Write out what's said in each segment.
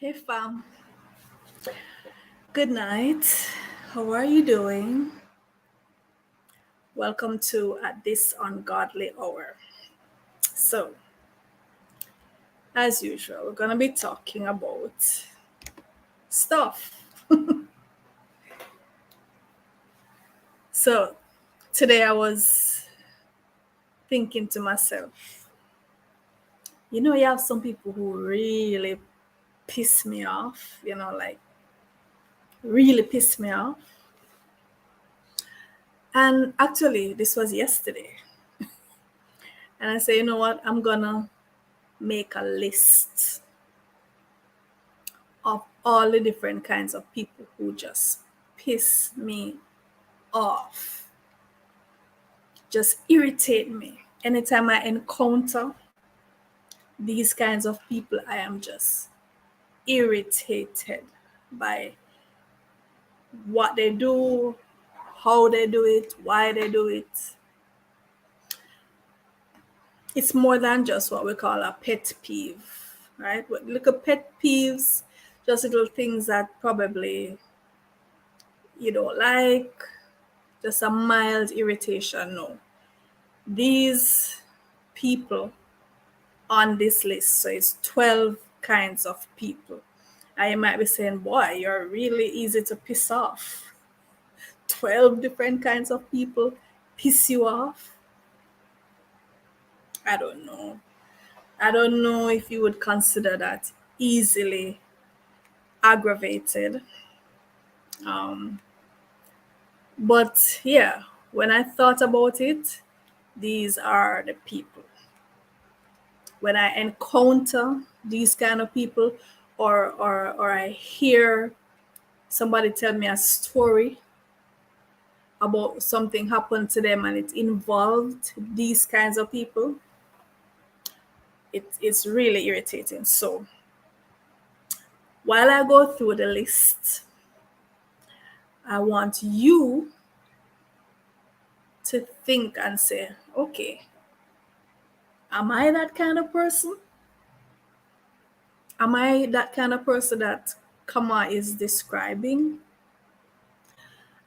Hey fam, good night. How are you doing? Welcome to At This Ungodly Hour. So, as usual, we're gonna be talking about stuff. So, today I was thinking to myself, you have some people who really piss me off, like really piss me off. And actually, this was yesterday. And I say, you know what? I'm gonna make a list of all the different kinds of people who just piss me off, just irritate me. Anytime I encounter these kinds of people, I am just irritated by what they do, how they do it, why they do it. It's more than just what we call a pet peeve, right? Look at pet peeves, just little things that probably you don't like, just a mild irritation. No, these people on this list, so it's 12 kinds of people. And you might be saying, boy, you're really easy to piss off. 12 different kinds of people piss you off? I don't know. I don't know if you would consider that easily aggravated. Um, but yeah, when I thought about it, these are the people. When I encounter these kind of people, or I hear somebody tell me a story about something happened to them and it involved these kinds of people, it's really irritating. So while I go through the list, I want you to think and say, okay, am I that kind of person? Am I that kind of person that Kama is describing?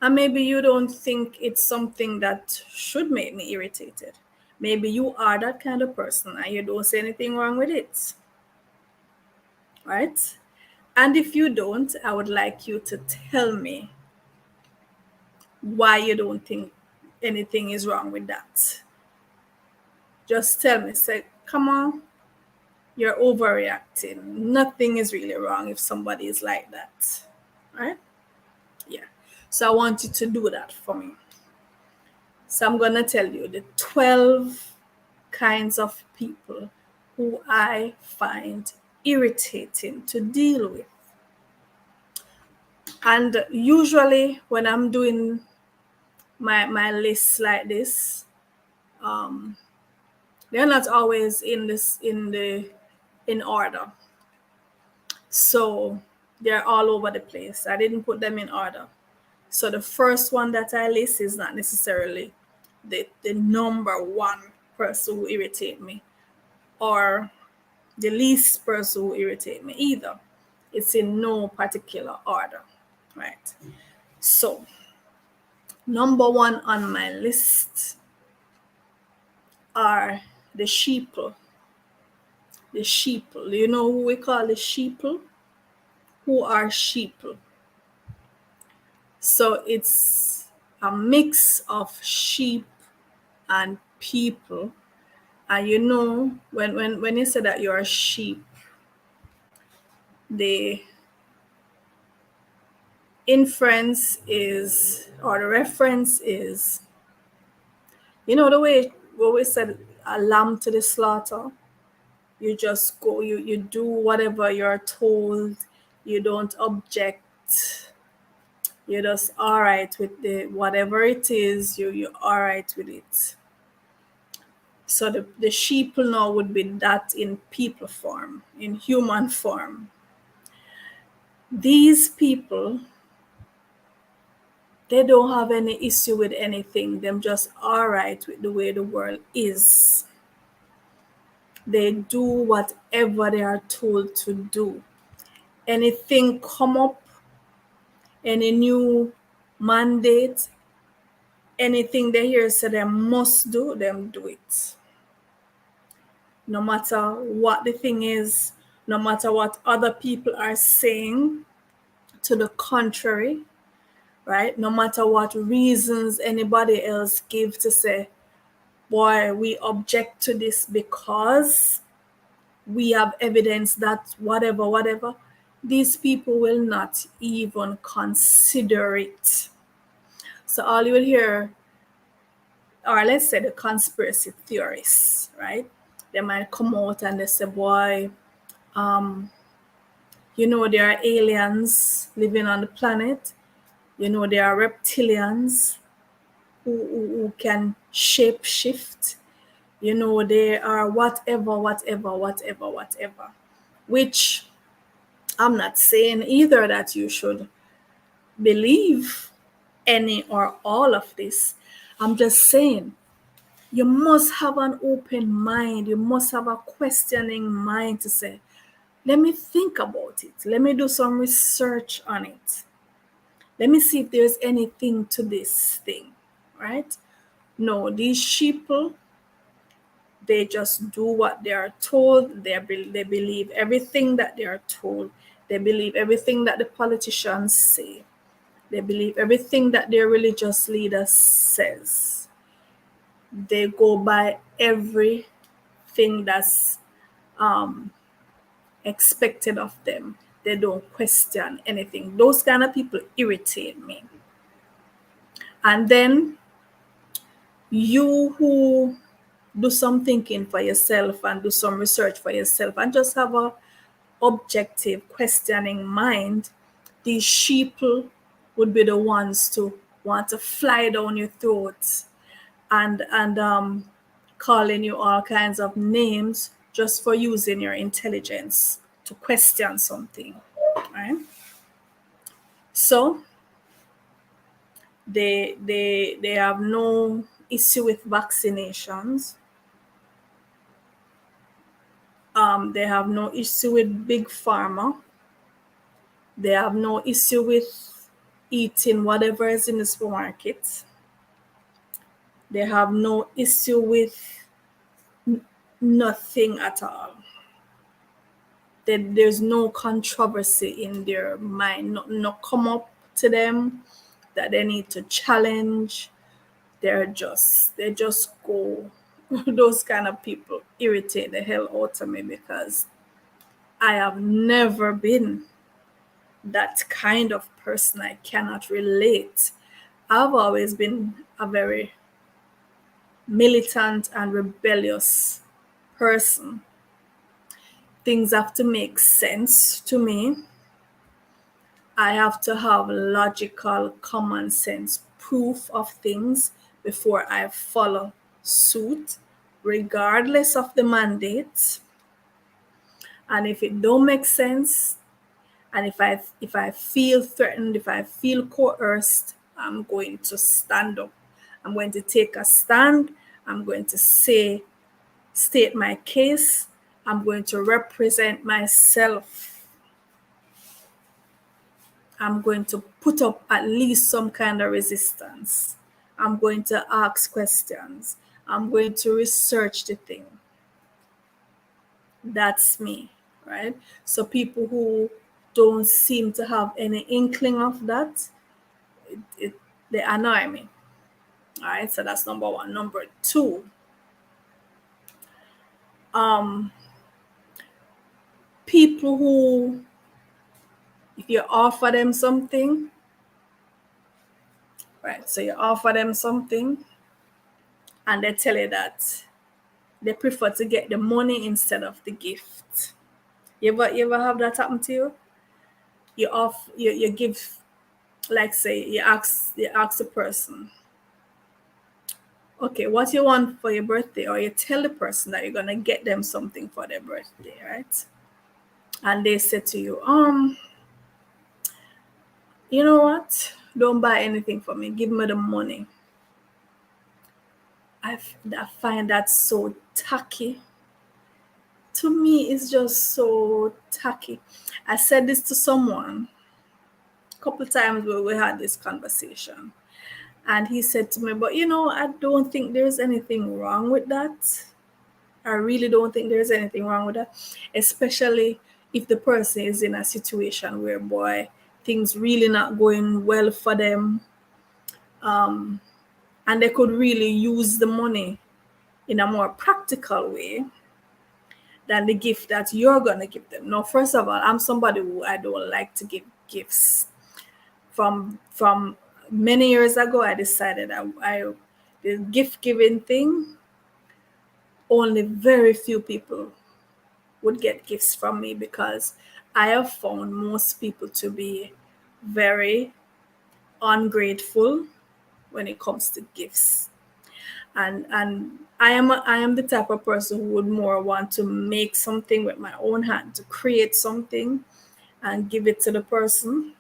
And maybe you don't think it's something that should make me irritated. Maybe you are that kind of person and you don't see anything wrong with it. Right? And if you don't, I would like you to tell me why you don't think anything is wrong with that. Just tell me, say, come on, you're overreacting. Nothing is really wrong if somebody is like that. Right? Yeah. So I want you to do that for me. So I'm going to tell you the 12 kinds of people who I find irritating to deal with. And usually when I'm doing my lists like this, they're not always in order. So they're all over the place. I didn't put them in order. So the first one that I list is not necessarily the number one person who irritate me, or the least person who irritate me either. It's in no particular order, right? So number one on my list are the sheeple. The sheeple. You know who we call the sheeple? Who are sheeple? So it's a mix of sheep and people. And when you say that you're a sheep, the inference is, or the reference is, the way we always said a lamb to the slaughter. You just go, you do whatever you're told, you don't object, you're just all right with the whatever it is, you're all right with it. So the sheep now would be that in people form, in human form. These people, they don't have any issue with anything. Them just all right with the way the world is. They do whatever they are told to do. anything come up, any new mandate, anything they hear say they must do, them do it. No matter what the thing is, no matter what other people are saying to the contrary, right? No matter what reasons anybody else give to say, boy, we object to this because we have evidence that whatever, these people will not even consider it. So all you will hear, or let's say the conspiracy theorists, right? They might come out and they say, boy, there are aliens living on the planet. There are reptilians who can shape shift. They are whatever. Which I'm not saying either that you should believe any or all of this. I'm just saying you must have an open mind. You must have a questioning mind to say, let me think about it. Let me do some research on it. Let me see if there's anything to this thing, right? No, these sheeple, they just do what they are told. They believe everything that they are told. They believe everything that the politicians say. They believe everything that their religious leader says. They go by everything that's expected of them. They don't question anything. Those kind of people irritate me. And then you who do some thinking for yourself and do some research for yourself and just have a objective questioning mind, these sheeple would be the ones to want to fly down your throat and calling you all kinds of names just for using your intelligence to question something, right? So they have no issue with vaccinations. They have no issue with big pharma. They have no issue with eating whatever is in the supermarket. They have no issue with nothing at all. There's no controversy in their mind. No come up to them that they need to challenge. They just go. Those kind of people irritate the hell out of me because I have never been that kind of person. I cannot relate. I've always been a very militant and rebellious person. Things have to make sense to me. I have to have logical, common sense proof of things before I follow suit, regardless of the mandate. And if it don't make sense, and if I feel threatened, if I feel coerced, I'm going to stand up. I'm going to take a stand. I'm going to state my case. I'm going to represent myself. I'm going to put up at least some kind of resistance. I'm going to ask questions. I'm going to research the thing. That's me, right? So people who don't seem to have any inkling of that, they annoy me. All right, so that's number one. Number two, people who, if you offer them something, right? So you offer them something, and they tell you that they prefer to get the money instead of the gift. You ever have that happen to you? You give, like say you ask the person, okay, what you want for your birthday, or you tell the person that you're gonna get them something for their birthday, right? And they say to you, you know what? Don't buy anything for me. Give me the money. I find that so tacky, to me is just so tacky. I said this to someone a couple times where we had this conversation, and he said to me, but I don't think there's anything wrong with that. I really don't think there's anything wrong with that, especially if the person is in a situation where, boy, things really not going well for them, and they could really use the money in a more practical way than the gift that you're gonna give them. Now, first of all, I'm somebody who I don't like to give gifts. From many years ago, I decided I the gift giving thing, only very few people would get gifts from me because I have found most people to be very ungrateful when it comes to gifts. And I am the type of person who would more want to make something with my own hand, to create something and give it to the person.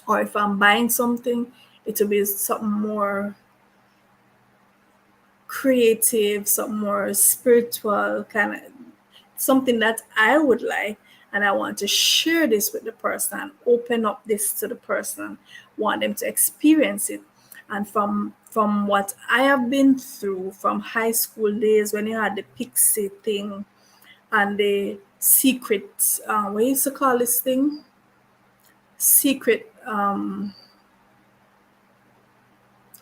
Or if I'm buying something, it will be something more creative, something more spiritual, kind of something that I would like, and I want to share this with the person, open up this to the person, want them to experience it. And from what I have been through from high school days when you had the pixie thing and the secret, what you used to call this thing? Secret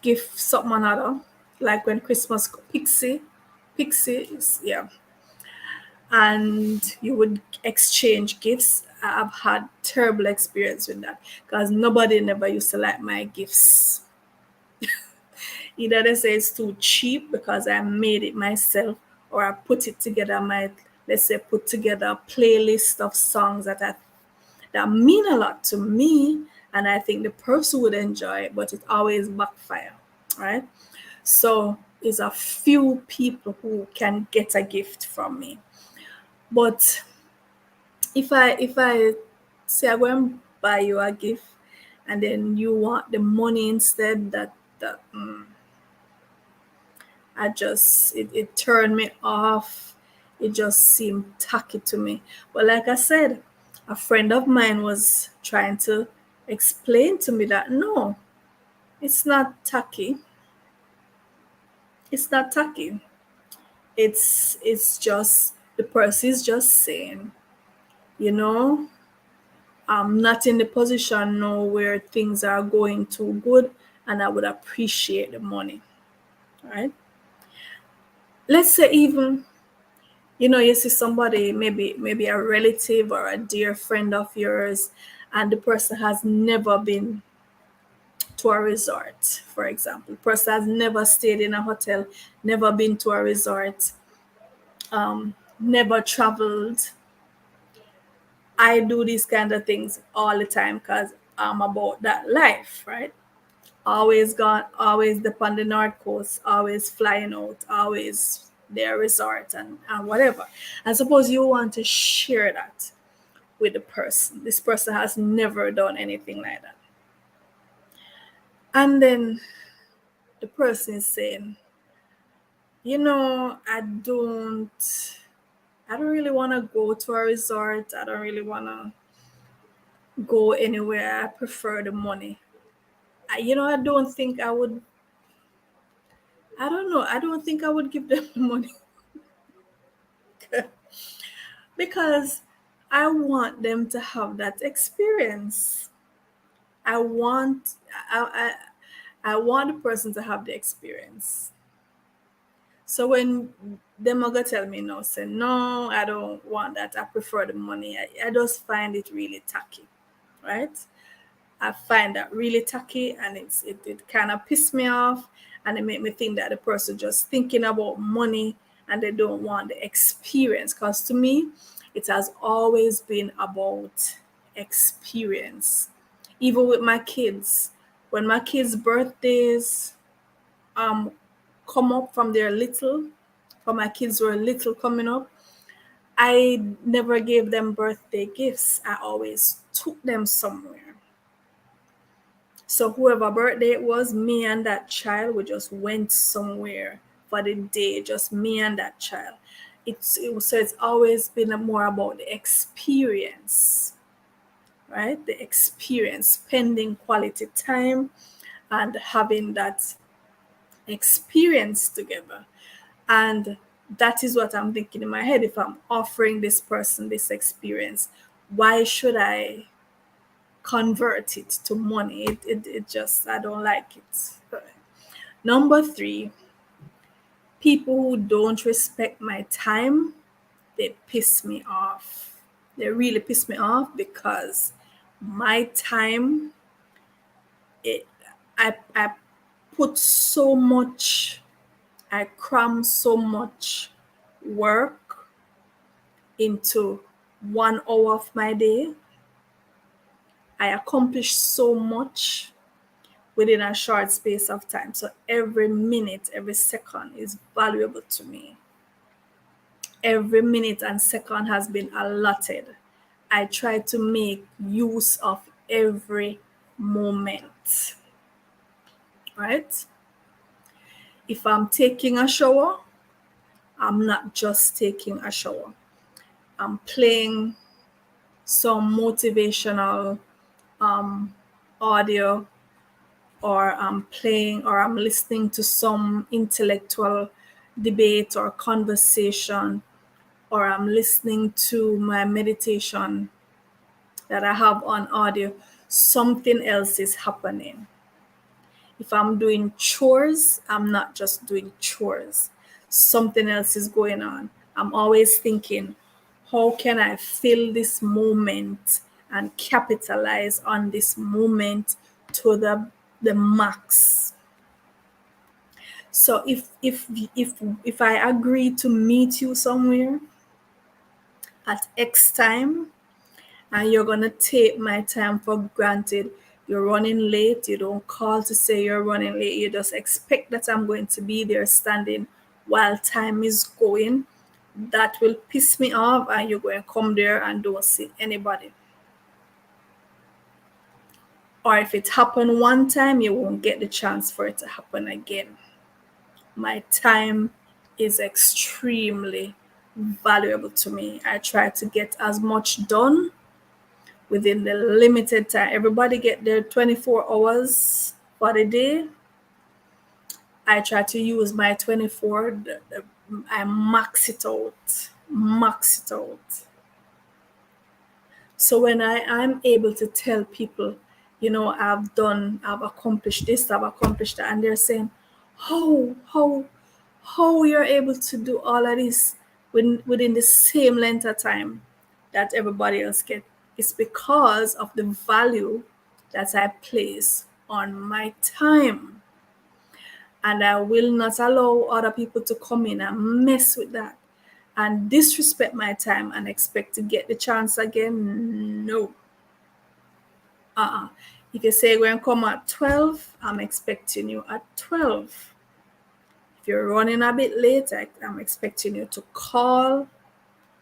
gift something or another. Like when Christmas pixie is, yeah, and you would exchange gifts. I've had terrible experience with that because nobody never used to like my gifts. Either they say it's too cheap because I made it myself, or I put it together. Let's say put together a playlist of songs that mean a lot to me, and I think the person would enjoy it, but it always backfire, right? So it's a few people who can get a gift from me. But if I say I go and buy you a gift and then you want the money instead, that it turned me off. It just seemed tacky to me. But like I said, a friend of mine was trying to explain to me that no, it's not tacky. It's not tacky. It's just the person is just saying, you know, I'm not in the position now where things are going too good and I would appreciate the money. Right? Let's say even, you see somebody, maybe a relative or a dear friend of yours, and the person has never been to a resort, for example. The person has never stayed in a hotel, never been to a resort, never traveled. I do these kind of things all the time because I'm about that life, right? Always gone, always up on the north coast, always flying out, always their resort and whatever. And suppose you want to share that with the person. This person has never done anything like that. And then the person is saying, I don't really want to go to a resort. I don't really want to go anywhere. I prefer the money. I don't think I would, I don't know. I don't think I would give them the money because I want them to have that experience. I want I want the person to have the experience. So when them are gonna tell me no, say no, I don't want that. I prefer the money. I just find it really tacky, right? I find that really tacky, and it kind of piss me off, and it make me think that the person just thinking about money and they don't want the experience. Because to me, it has always been about experience. Even with my kids, when my kids' birthdays um come up from their little, when my kids were little coming up, I never gave them birthday gifts. I always took them somewhere. So whoever birthday it was, me and that child, we just went somewhere for the day, just me and that child. So it's always been more about the experience, right? The experience, spending quality time and having that experience together. And that is what I'm thinking in my head. If I'm offering this person this experience, why should I convert it to money? It just, I don't like it. Number three, people who don't respect my time, they piss me off. They really piss me off because my time, it, I put so much, I cram so much work into 1 hour of my day. I accomplish so much within a short space of time. So every minute, every second is valuable to me. Every minute and second has been allotted. I try to make use of every moment, right? If I'm taking a shower, I'm not just taking a shower. I'm playing some motivational audio, or I'm playing or I'm listening to some intellectual debate or conversation, or I'm listening to my meditation that I have on audio. Something else is happening. If I'm doing chores, I'm not just doing chores. Something else is going on. I'm always thinking, how can I fill this moment and capitalize on this moment to the max? So if I agree to meet you somewhere at X time, and you're gonna take my time for granted, you're running late, you don't call to say you're running late, you just expect that I'm going to be there standing while time is going, that will piss me off, and you're going to come there and don't see anybody. Or if it happened one time, you won't get the chance for it to happen again. My time is extremely valuable to me. I try to get as much done within the limited time. Everybody get their 24 hours for the day. I try to use my 24. I max it out. Max it out. So when I'm able to tell people, I've accomplished this, I've accomplished that, and they're saying, how you're able to do all of this within the same length of time that everybody else get, it's because of the value that I place on my time. And I will not allow other people to come in and mess with that and disrespect my time and expect to get the chance again. No. If you say we're going to come at 12, I'm expecting you at 12. If you're running a bit late, I'm expecting you to call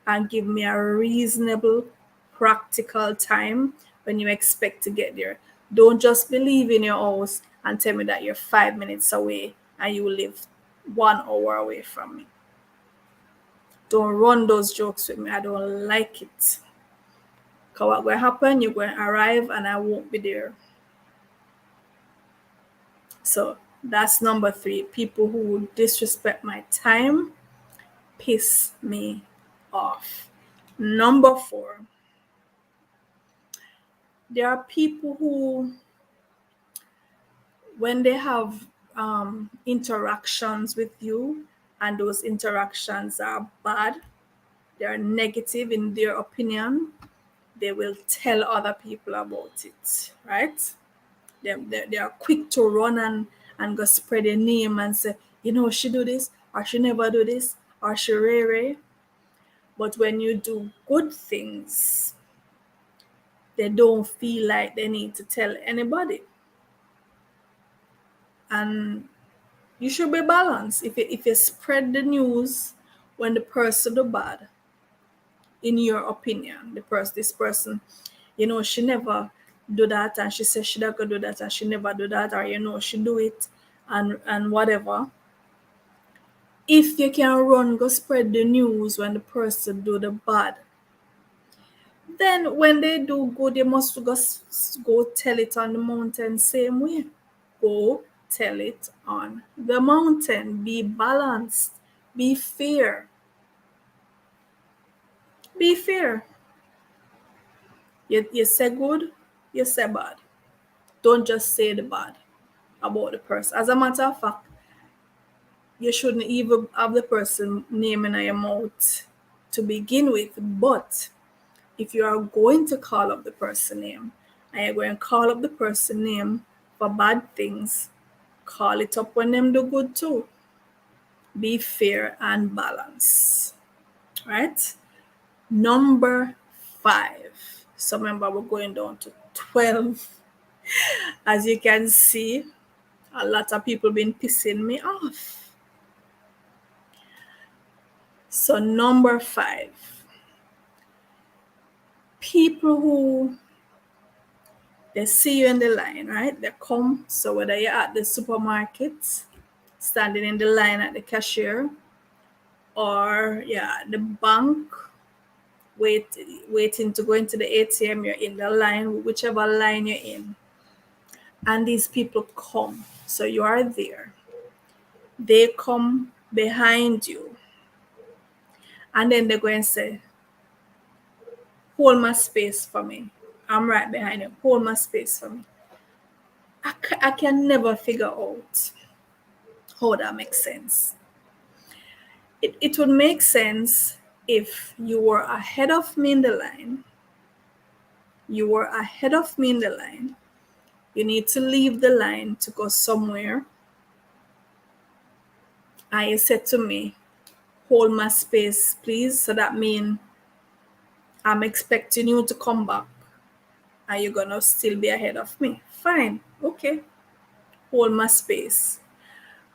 and give me a reasonable, practical time when you expect to get there. Don't just believe in your house and tell me that you're 5 minutes away and you live 1 hour away from me. Don't run those jokes with me. I don't like it. Because what will happen, you're going to arrive and I won't be there. So that's number three. People who disrespect my time piss me off. Number four, there are people who, when they have interactions with you and those interactions are bad, they're negative in their opinion, they will tell other people about it, right? They are quick to run and go spread their name and say, she do this, or she never do this, or she rare. But when you do good things, they don't feel like they need to tell anybody. And you should be balanced. If you spread the news when the person do bad, in your opinion, this person, she never do that, and she says she not gonna do that, and she never do that, or she do it, and whatever. If you can run, go spread the news when the person do the bad. Then when they do good, you must go tell it on the mountain same way. Go tell it on the mountain. Be balanced. Be fair. Be fair. You say good, you say bad. Don't just say the bad about the person. As a matter of fact, you shouldn't even have the person name in your mouth to begin with. But if you are going to call up the person name and you're going to call up the person name for bad things, call it up when them do good too. Be fair and balanced. Right? Number 5. So remember, we're going down to 12. As you can see, a lot of people been pissing me off. So number 5, people who they see you in the line, right? They come. So whether you're at the supermarket, standing in the line at the cashier, or yeah, the bank, waiting to go into the ATM, you're in the line, whichever line you're in, and these people come. So you are there. They come behind you, and then they're going to say, hold my space for me. I'm right behind you. Hold my space for me. I can never figure out how that makes sense. It would make sense if you were ahead of me in the line. You were ahead of me in the line. You need to leave the line to go somewhere. And you said to me, hold my space, please. So that means I'm expecting you to come back. Are you going to still be ahead of me? Fine. Okay. Hold my space.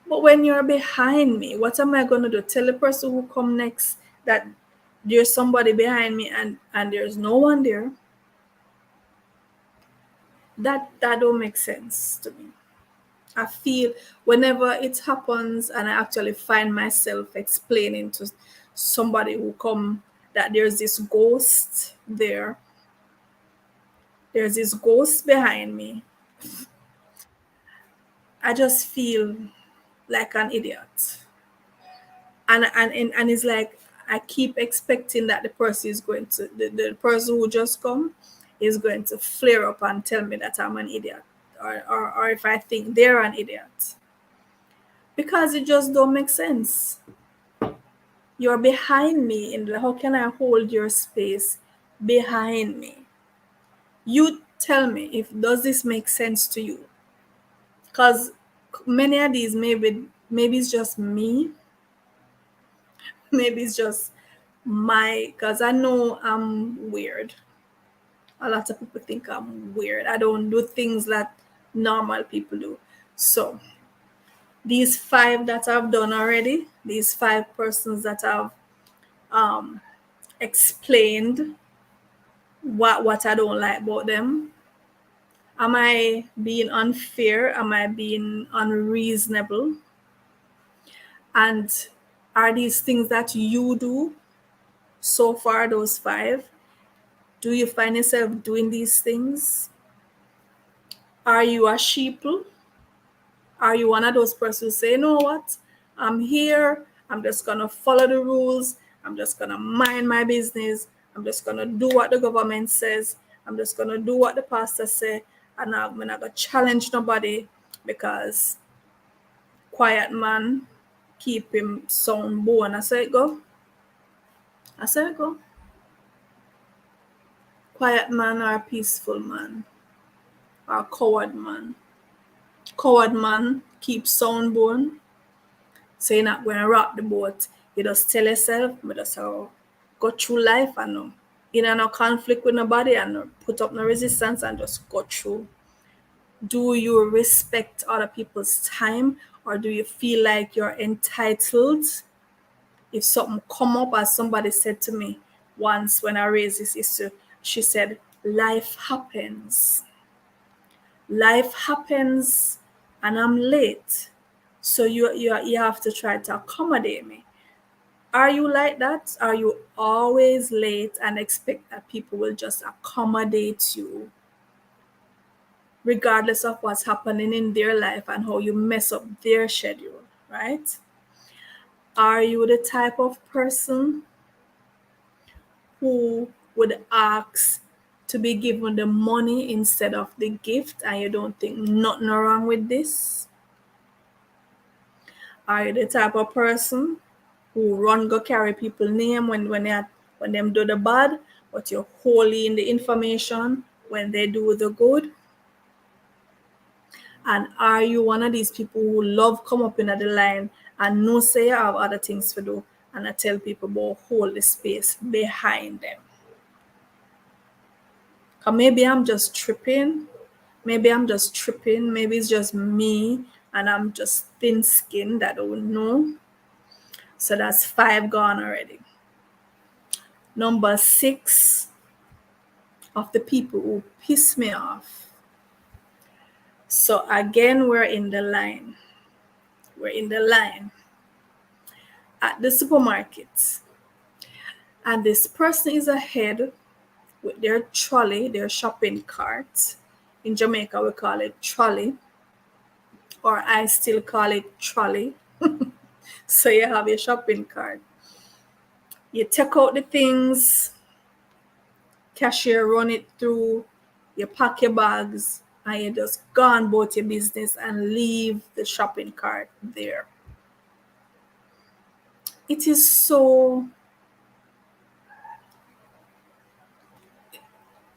But when you're behind me, what am I going to do? Tell the person who come next that there's somebody behind me and there's no one there? That don't make sense to me. I feel whenever it happens and I actually find myself explaining to somebody who come that there's this ghost there, there's this ghost behind me, I just feel like an idiot. And it's like I keep expecting that the person is going to the person who just come is going to flare up and tell me that I'm an idiot, or if I think they're an idiot, because it just don't make sense. You're behind me in the, how can I hold your space behind me? You tell me if does this make sense to you? Because many of these, maybe it's just me, maybe it's just my, because I know I'm weird. A lot of people think I'm weird. I don't do things that normal people do. So these 5 that I've done already, these 5 persons that I've explained what I don't like about them. Am I being unfair? Am I being unreasonable? And are these things that you do so far, those 5? Do you find yourself doing these things? Are you a sheeple? Are you one of those persons who say, you know what? I'm here. I'm just going to follow the rules. I'm just going to mind my business. I'm just going to do what the government says. I'm just going to do what the pastor say. And I'm not going to challenge nobody because quiet man keep him sound bone. I say it go. I say it go. Quiet man or a peaceful man or a coward man. Coward man keep sound bone. So you're not going to rock the boat. You just tell yourself, I just go through life and no conflict with nobody and no put up no resistance and just go through. Do you respect other people's time, or do you feel like you're entitled? If something come up, as somebody said to me once when I raised this issue, she said, life happens. Life happens and I'm late. So you have to try to accommodate me. Are you like that? Are you always late and expect that people will just accommodate you regardless of what's happening in their life and how you mess up their schedule, right? Are you the type of person who would ask to be given the money instead of the gift and you don't think nothing wrong with this? Are you the type of person who run go carry people name when them do the bad, but you're wholly in the information when they do the good? And are you one of these people who love come up in the line and know say you have other things to do and I tell people about hold the space behind them? Or maybe I'm just tripping. Maybe it's just me and I'm just thin skinned. I don't know. So that's 5 gone already. Number 6 of the people who piss me off. So again, we're in the line. We're in the line at the supermarket. And this person is ahead with their trolley, their shopping cart. In Jamaica, we call it trolley, or I still call it trolley. So you have your shopping cart. You take out the things, cashier run it through, you pack your bags, and you just go on about your business and leave the shopping cart there. It is so,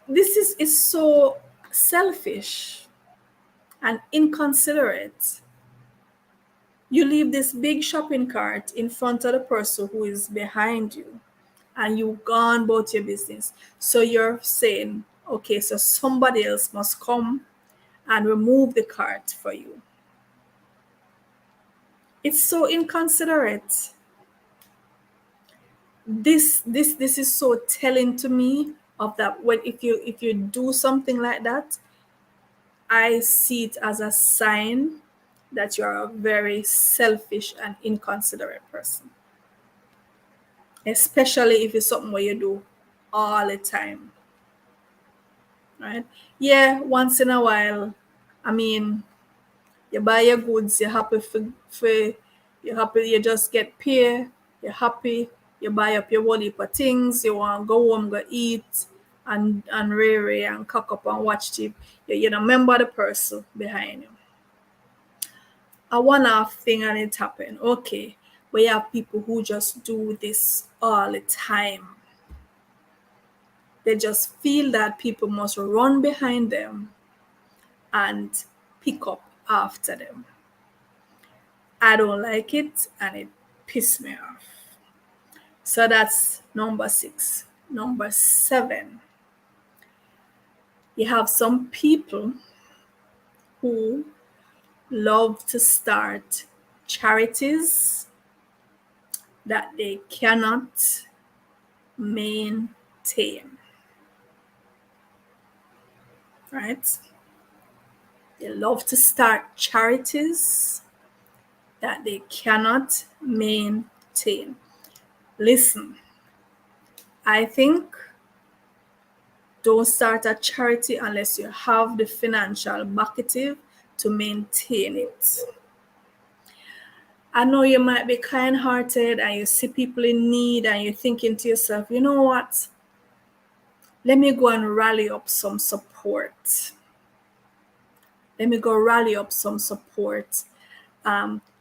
this is so selfish and inconsiderate. You leave this big shopping cart in front of the person who is behind you and you gone about your business. So you're saying, okay, so somebody else must come and remove the cart for you. It's so inconsiderate. This is so telling to me of that. When if you do something like that, I see it as a sign that you're a very selfish and inconsiderate person, especially if it's something where you do all the time, right? Yeah, once in a while. I mean, you buy your goods, you're happy you're happy you just get paid, you're happy, you buy up your whole heap of things, you want to go home, go eat and ray and cock up and watch TV. You don't remember the person behind you. A one-off thing and it happened. Okay. We have people who just do this all the time. They just feel that people must run behind them and pick up after them. I don't like it and it pisses me off. So that's number 6. Number 7, you have some people who love to start charities that they cannot maintain. Right? They love to start charities that they cannot maintain. Listen, I think don't start a charity unless you have the financial backing to maintain it. I know you might be kind-hearted and you see people in need and you're thinking to yourself, you know what? Let me go and rally up some support. Let me go rally up some support.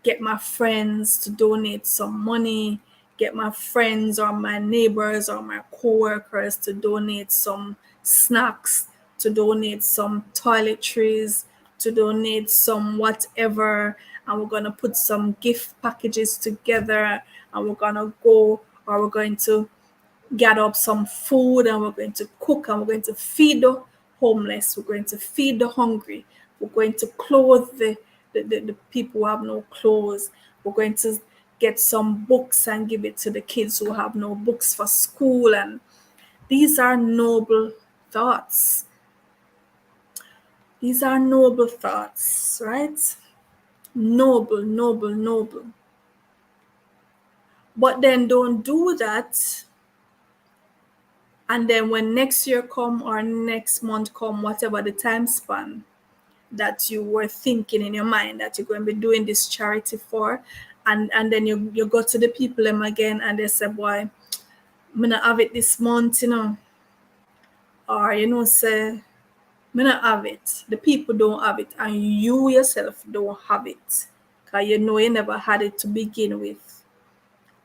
Get my friends to donate some money. Get my friends or my neighbors or my co-workers to donate some snacks, to donate some toiletries, to donate some whatever. And we're going to put some gift packages together and we're going to go, or we're going to gather up some food and we're going to cook and we're going to feed the homeless. We're going to feed the hungry. We're going to clothe the people who have no clothes. We're going to get some books and give it to the kids who have no books for school. And these are noble thoughts. These are noble thoughts, right? Noble, noble, noble. But then don't do that. And then when next year come or next month come, whatever the time span that you were thinking in your mind that you're going to be doing this charity for, and then you go to the people them again and they say, boy, I'm gonna have it this month, or say, me not have it. The people don't have it, and you yourself don't have it, because you never had it to begin with.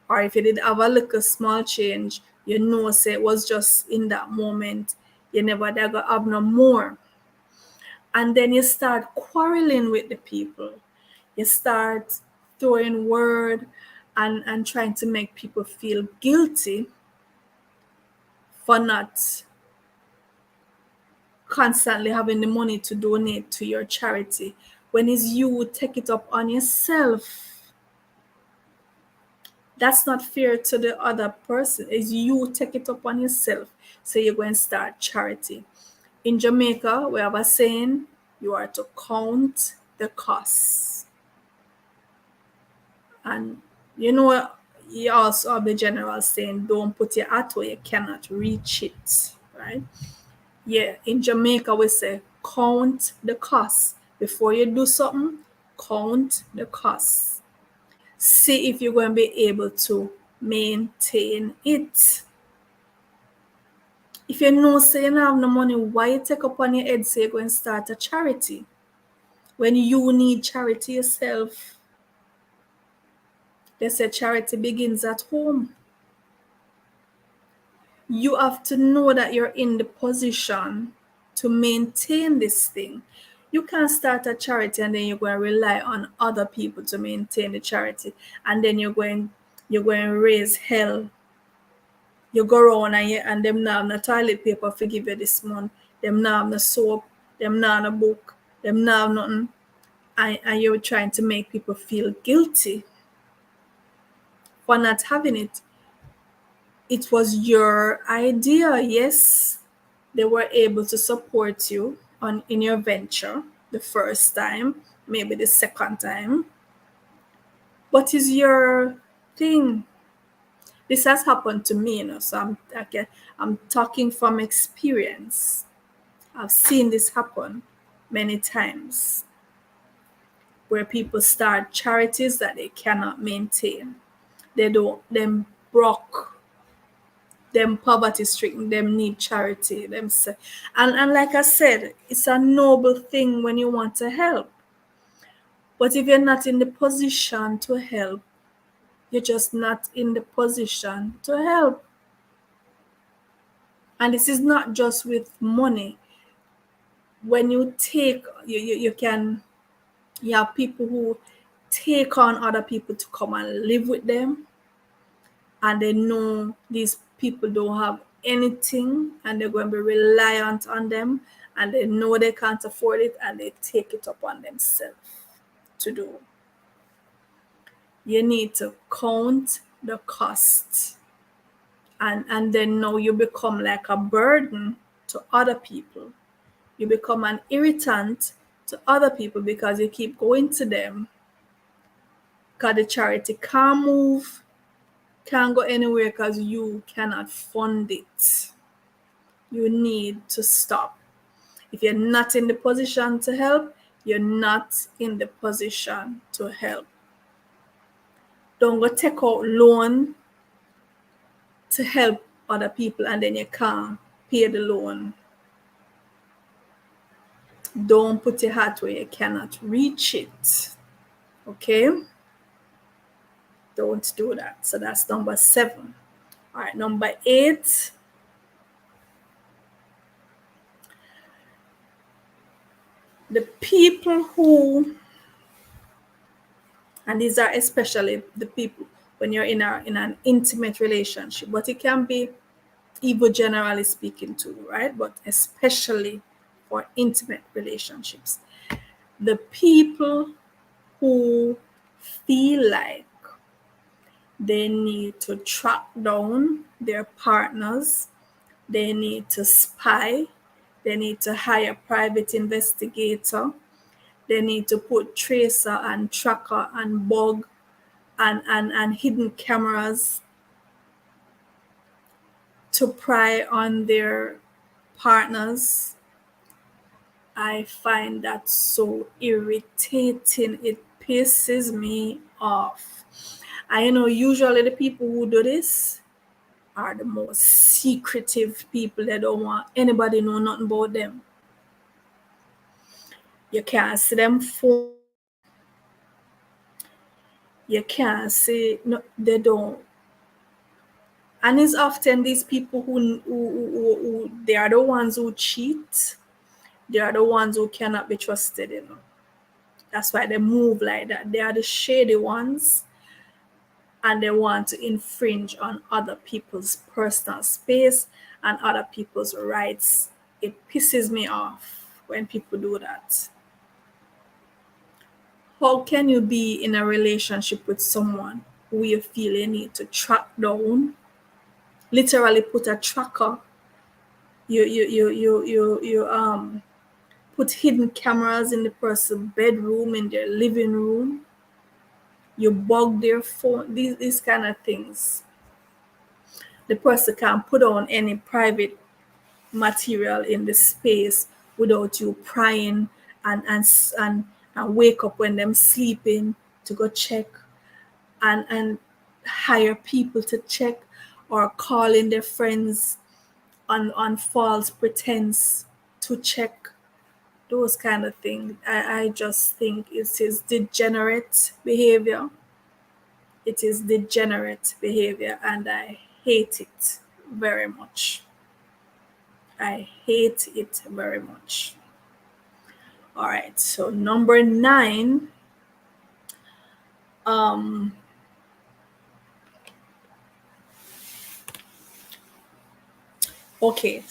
Or if you did have a little small change, say it was just in that moment. You never dare go have no more. And then you start quarreling with the people. You start throwing word and trying to make people feel guilty for not constantly having the money to donate to your charity, when it's you who take it up on yourself. That's not fair to the other person. It's you take it up on yourself. So you're going to start charity. In Jamaica, we have a saying, you are to count the costs. And you also have the general saying, don't put your hat where you cannot reach it, right? Yeah, in Jamaica, we say, count the costs. Before you do something, count the costs. See if you're going to be able to maintain it. If you say you don't have no money, why you take up on your head say you're going to start a charity when you need charity yourself? They say charity begins at home. You have to know that you're in the position to maintain this thing. You can't start a charity and then you're going to rely on other people to maintain the charity, and then you're going to raise hell. You go around and them now have no toilet paper for give you this month. Them now have no soap. Them now have no book. Them now have nothing. And you're trying to make people feel guilty for not having it. It was your idea, yes. They were able to support you in your venture the first time, maybe the second time. What is your thing? This has happened to me, so I'm talking from experience. I've seen this happen many times, where people start charities that they cannot maintain. Them broke, them poverty stricken, them need charity, and like I said, it's a noble thing when you want to help. But if you're not in the position to help, you're just not in the position to help. And this is not just with money. When you have people who take on other people to come and live with them, and they know these people don't have anything and they're going to be reliant on them, and they know they can't afford it, and they take it upon themselves to do. You need to count the cost, and then now you become like a burden to other people. You become an irritant to other people because you keep going to them, because the charity can't move, can't go anywhere because you cannot fund it. You need to stop. If you're not in the position to help, you're not in the position to help. Don't go take out loan to help other people and then you can't pay the loan. Don't put your hat where you cannot reach it. Okay? Don't do that. So that's number 7. All right, number 8. The people who, and these are especially the people when you're in an intimate relationship, but it can be even generally speaking too, right? But especially for intimate relationships, the people who feel like they need to track down their partners, they need to spy, they need to hire a private investigator, They need to put tracer and tracker and bug and hidden cameras to pry on their partners. I find that so irritating. It pisses me off. I know usually the people who do this are the most secretive people. They don't want anybody know nothing about them. You can't see them phone. You can't see no, they don't. And it's often these people who they are the ones who cheat. They are the ones who cannot be trusted, you know. That's why they move like that. They are the shady ones, and they want to infringe on other people's personal space and other people's rights. It pisses me off when people do that. How can you be in a relationship with someone who you feel you need to track down, literally put a tracker, you put hidden cameras in the person's bedroom, in their living room, you bug their phone, these kind of things. The person can't put on any private material in the space without you prying and wake up when them sleeping to go check and hire people to check or calling their friends on false pretense to check those kind of things. I just think it is degenerate behavior. It is degenerate behavior, and I hate it very much. I hate it very much. All right, so number 9. Okay,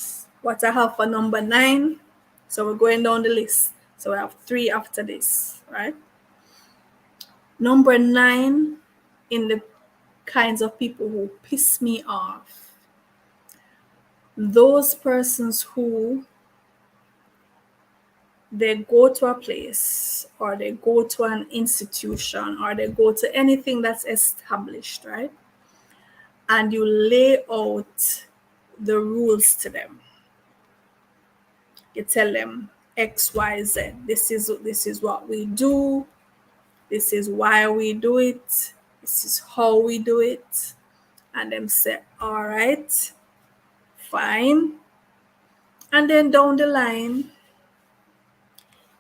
what I have for number 9. So we're going down the list. So we have 3 after this, right? Number 9 in the kinds of people who piss me off. Those persons who they go to a place or they go to an institution or they go to anything that's established, right? And you lay out the rules to them. You tell them X, Y, Z. This is what we do. This is why we do it. This is how we do it. And them say, all right, fine. And then down the line,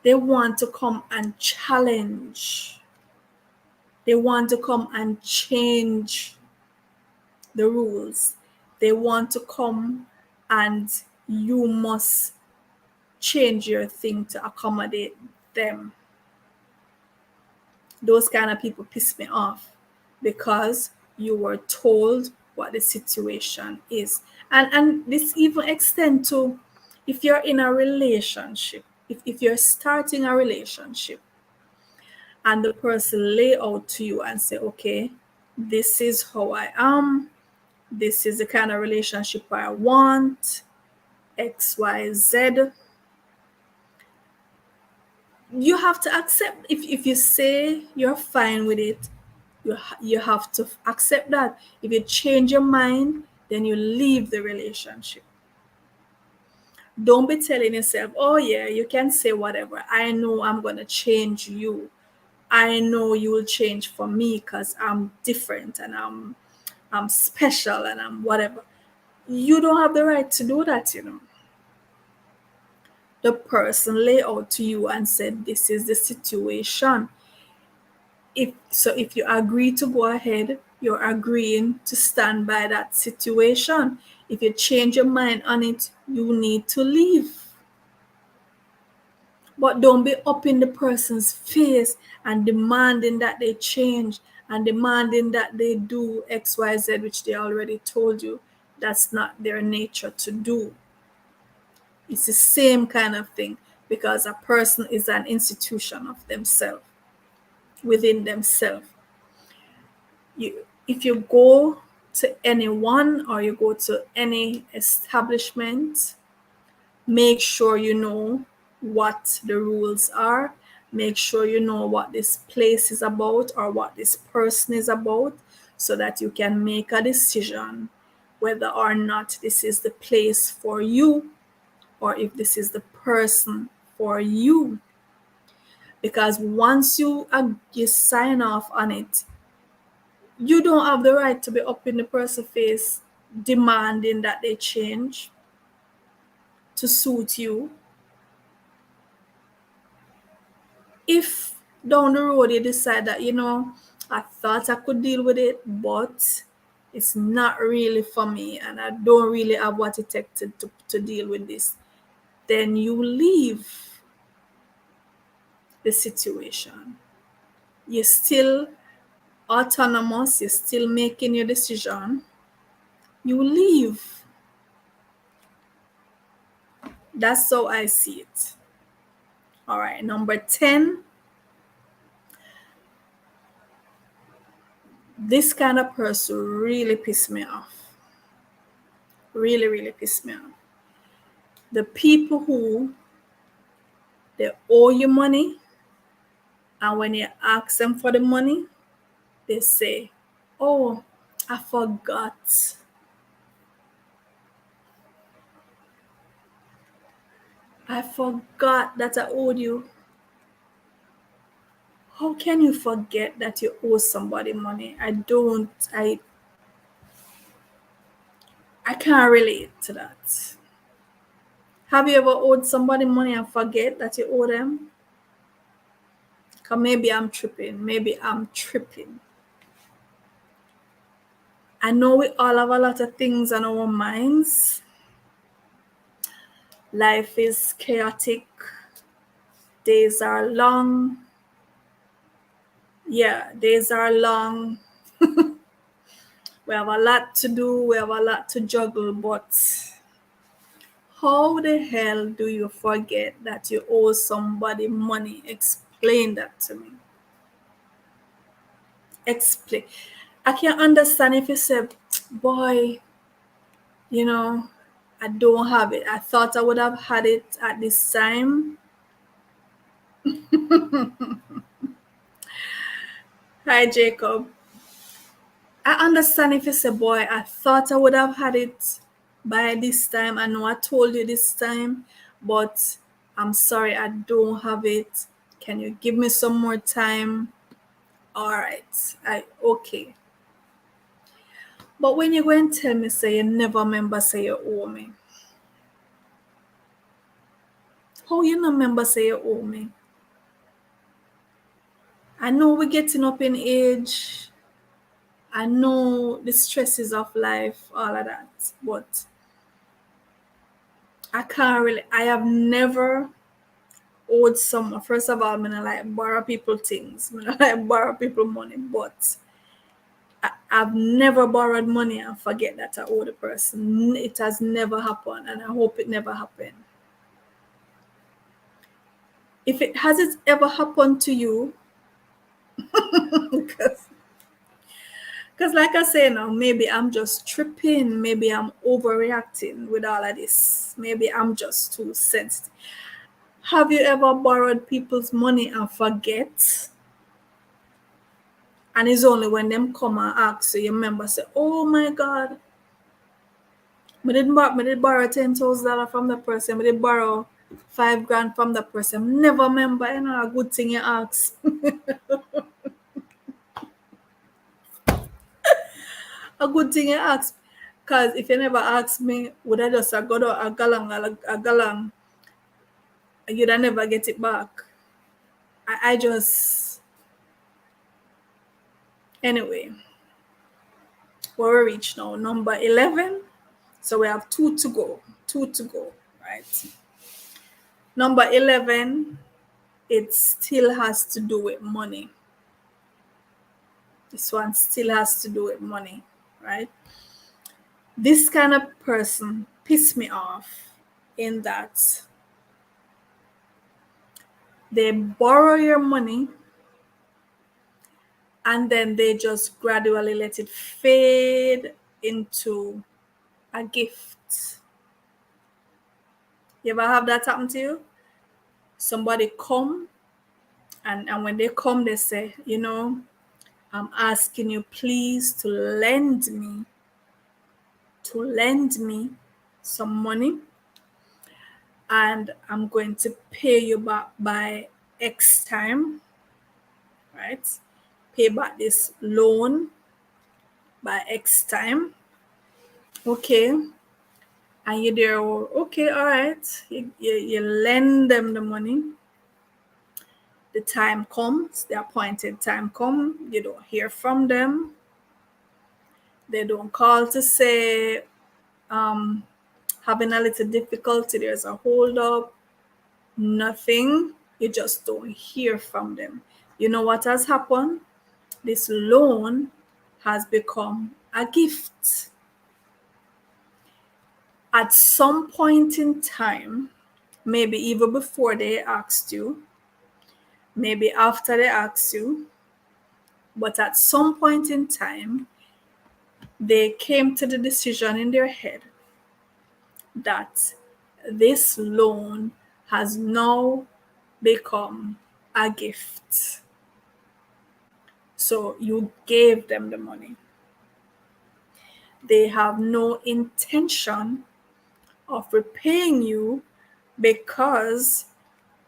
they want to come and challenge. They want to come and change the rules. They want to come and you must change your thing to accommodate them. Those kind of people piss me off because you were told what the situation is. And this even extends to if you're in a relationship, if you're starting a relationship and the person lay out to you and say, okay, this is how I am, this is the kind of relationship I want, X, Y, Z. You have to accept, if you say you're fine with it, you have to accept that. If you change your mind, then you leave the relationship. Don't be telling yourself, oh yeah, you can say whatever. I know I'm going to change you. I know you will change for me because I'm different and I'm special and I'm whatever. You don't have the right to do that, you know. The person lay out to you and said, this is the situation. If you agree to go ahead, you're agreeing to stand by that situation. If you change your mind on it, you need to leave. But don't be up in the person's face and demanding that they change and demanding that they do XYZ, which they already told you that's not their nature to do. It's the same kind of thing because a person is an institution of themselves, within themselves. If you go to anyone or you go to any establishment, make sure you know what the rules are. Make sure you know what this place is about or what this person is about so that you can make a decision whether or not this is the place for you or if this is the person for you. Because once you sign off on it, you don't have the right to be up in the person's face demanding that they change to suit you. If down the road you decide that, I thought I could deal with it, but it's not really for me and I don't really have what it takes to deal with this, then you leave the situation. You're still autonomous, you're still making your decision. You leave. That's how I see it. All right, number 10. This kind of person really pissed me off. Really, really pissed me off. The people who they owe you money, and when you ask them for the money, they say, "Oh, I forgot. I forgot that I owed you." How can you forget that you owe somebody money? I can't relate to that. Have you ever owed somebody money and forget that you owe them? Because maybe I'm tripping. Maybe I'm tripping. I know we all have a lot of things on our minds. Life is chaotic. Days are long. Yeah, days are long. We have a lot to do. We have a lot to juggle. But how the hell do you forget that you owe somebody money? Explain that to me. Explain. I can understand if you say, "Boy, you know, I don't have it. I thought I would have had it at this time." Hi, Jacob. I understand if you say, "Boy, I thought I would have had it by this time. I know I told you this time, but I'm sorry, I don't have it. Can you give me some more time?" All right, okay. But when you go and tell me, say you never remember, say you owe me. How you not remember, say you owe me? I know we're getting up in age. I know the stresses of life, all of that, but I can't really. I have never owed someone. First of all, I'm gonna like borrow people things. I'm gonna like borrow people money, but I've never borrowed money and forget that I owe the person. It has never happened, and I hope it never happened. If it has it ever happened to you, because like I say now, maybe I'm just tripping. Maybe I'm overreacting with all of this. Maybe I'm just too sensitive. Have you ever borrowed people's money and forget? And it's only when them come and ask you, you remember, say, "Oh my God, me did borrow $10,000 from the person. Me did borrow 5 grand from the person." Never remember, a good thing you ask. A good thing you ask. Because if you never ask me, would I just go to a galang, you'd never get it back. I just, anyway, where we reach now, number 11. So we have two to go. Two to go, right? Number 11, it still has to do with money. This one still has to do with money, right? This kind of person piss me off in that they borrow your money and then they just gradually let it fade into a gift. You ever have that happen to you? Somebody come And when they come, they say, I'm asking you please to lend me some money, and I'm going to pay you back by X time, right? Pay back this loan by X time. Okay. And you're there, okay, all right. You lend them the money. The time comes, the appointed time comes, you don't hear from them. They don't call to say, having a little difficulty, there's a hold up, nothing. You just don't hear from them. You know what has happened? This loan has become a gift. At some point in time, maybe even before they asked you, maybe after they asked you, but at some point in time, they came to the decision in their head that this loan has now become a gift. So you gave them the money. They have no intention of repaying you, because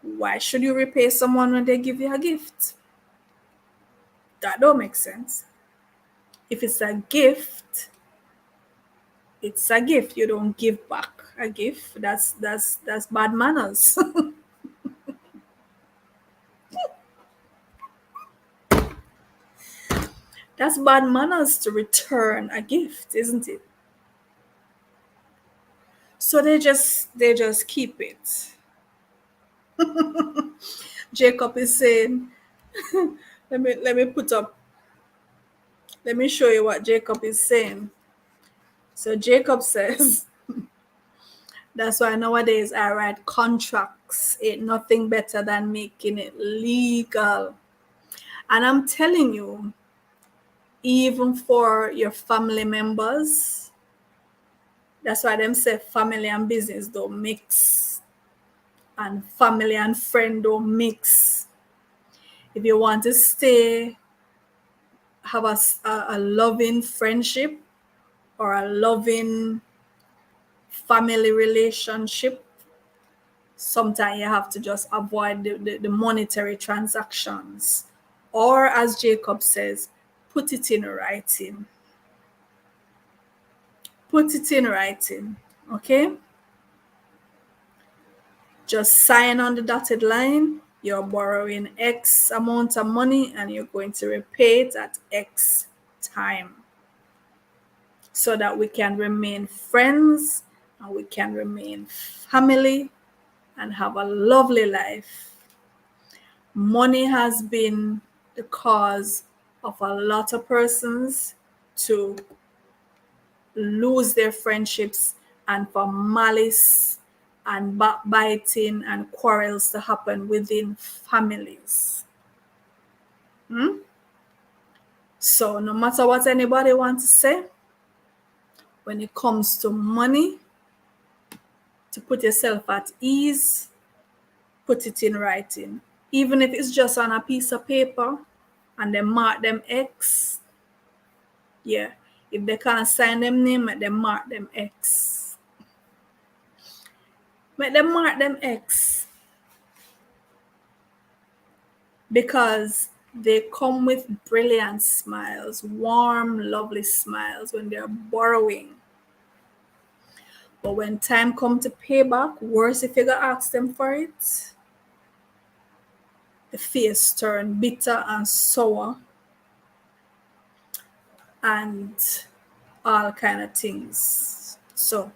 why should you repay someone when they give you a gift? That don't make sense. If it's a gift, it's a gift. You don't give back a gift. That's bad manners. That's bad manners to return a gift, isn't it? So they just keep it. Jacob is saying, let me show you what Jacob is saying. So Jacob says, that's why nowadays I write contracts. Ain't nothing better than making it legal. And I'm telling you, even for your family members, that's why them say family and business don't mix, and family and friend don't mix. If you want to have a loving friendship or a loving family relationship, sometimes you have to just avoid the monetary transactions. Or, as Jacob says, put it in writing. Put it in writing, okay? Just sign on the dotted line. You're borrowing X amount of money and you're going to repay it at X time, so that we can remain friends and we can remain family and have a lovely life. Money has been the cause of a lot of persons to lose their friendships, and for malice and backbiting and quarrels to happen within families. So no matter what anybody wants to say, when it comes to money, to put yourself at ease, put it in writing. Even if it's just on a piece of paper and they mark them X, yeah. If they can't sign them name, make them mark them X. Make them mark them X. Because they come with brilliant smiles, warm, lovely smiles when they're borrowing. But when time comes to pay back, worse if you go ask them for it, the face turn bitter and sour and all kind of things. So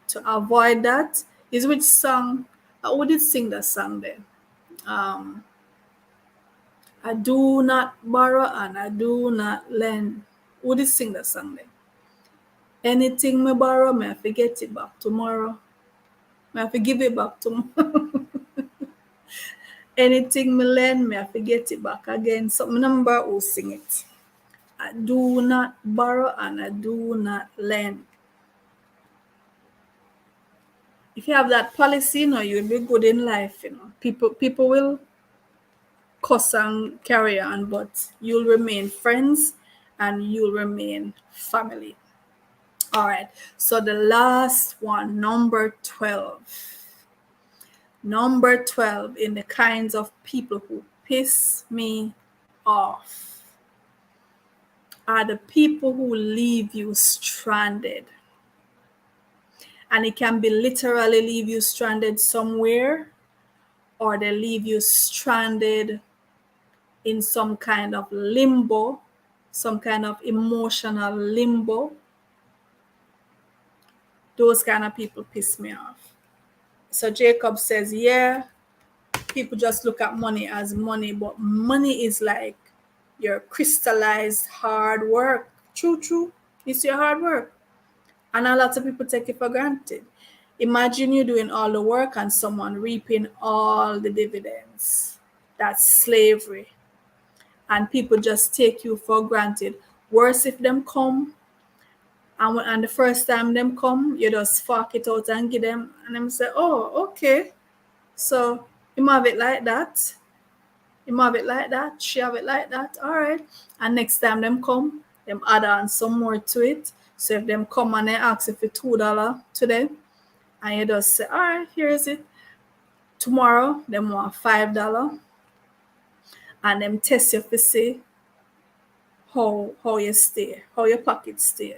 to avoid that, is which song? Who did sing that song there? I do not borrow and I do not lend. Who did sing that song there? Anything me borrow, me have to get it back tomorrow. Me have to give it back tomorrow. Anything me lend, me have to get it back again. So me number who sing it. I do not borrow and I do not lend. If you have that policy, you'll be good in life. People will cuss and carry on, but you'll remain friends and you'll remain family. All right. So the last one, number 12. Number 12 in the kinds of people who piss me off are the people who leave you stranded. And it can be literally leave you stranded somewhere, or they leave you stranded in some kind of limbo, some kind of emotional limbo. Those kind of people piss me off. So Jacob says, yeah, people just look at money as money, but money is like your crystallized hard work. True. It's your hard work. And a lot of people take it for granted. Imagine you doing all the work and someone reaping all the dividends. That's slavery. And people just take you for granted. Worse if them come, and the first time them come, you just fork it out and give them, and them say, oh, okay. So you have it like that. You have it like that. She have it like that. All right. And next time them come, them add on some more to it. So if them come and they ask if it's $2 today, and you just say, all right, here is it. Tomorrow, them want $5. And them test you to see how you stay, how your pocket stay.